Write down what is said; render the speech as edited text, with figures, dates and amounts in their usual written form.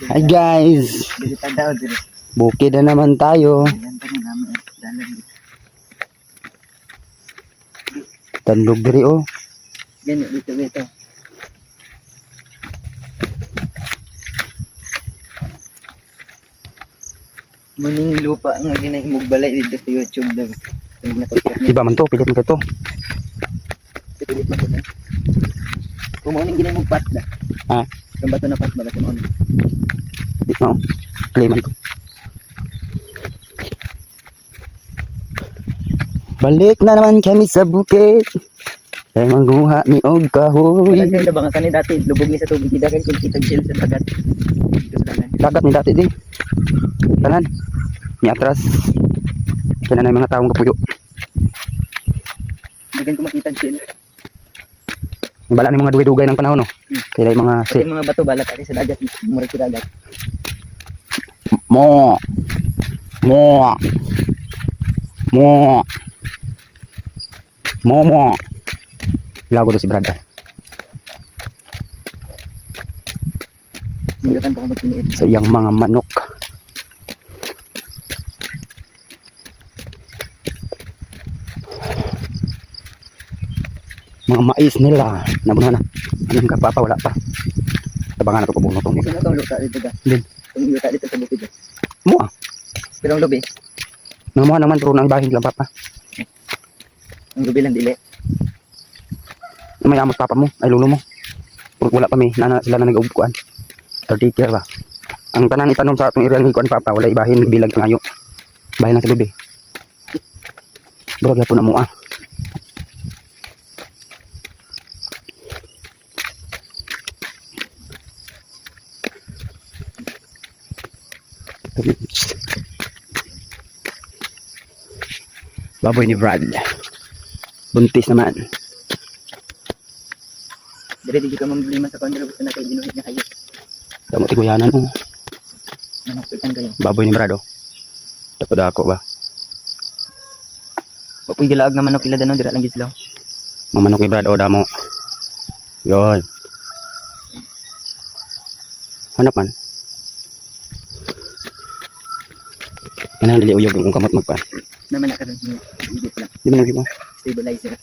Hi guys, Dito daw dito. bukid na naman tayo. Tandog diri oh. Ganyan dito. Muning lupa nga ginahimog balay dito sa YouTube daw. Iba man to, pilit man to. Kumuning ginahimog pat na. Ha? Kung bato na pat ba kasi mo. Di mo. Play man to. Balik na naman kami sa bukid. Ay mangguha ni og kahoy. Wala kayo bang kanina dati lubog ni sa tubig dagan kung kitag shell sa dagat. Dito sa dagat. Dagat ni dati di. Tanan. Ni atras. Kaya na yung mga taong kapuyo. Dagan ko makita shell. Bala ni mga dugay-dugay ng panahon no. Kaya yung mga Kasi mga bato balat ari sa dagat, murag sa dagat. Mo. Lago to si Brad. Minsan pa ko magtiniid. Sa iyang mga manok. Mga mais nila. Nabunuhan na. Anong kapapa, wala pa. Tabangan na ito pabuno itong. Kasi itong luta dito ga. Din. Itong luta dito sa bukid. Mo ah. Pero ang lubi, Namuha naman pero nang ibahin lang papa. ang lubi lang dili. May amos papa mo. Ay lulo mo. Pero wala pa may. Sila na nag-ubukuan. 30 care ba. Ang tanan itanom sa atong area ng kuan papa. Wala ibahin. Bilag ng ayo. Bahin lang sa lubi. Bro, po na mo ah. Baboy ni Brad. Buntis naman. Dire di ka mamblima sa kondro gusto na kay ginuhit niya kayo. Damo ti kuyanan oh. Manapitan kayo. Baboy ni Brad oh. Dapat ako ba? Papoy gilaag na manok ila danon dira lang gid sila. Mamanok ni Brad oh damo. Yon. Hanap man. Kanang dili uyog kung kamot magpa. Naman na karon. Hindi pala. Di man mo Stabilizer.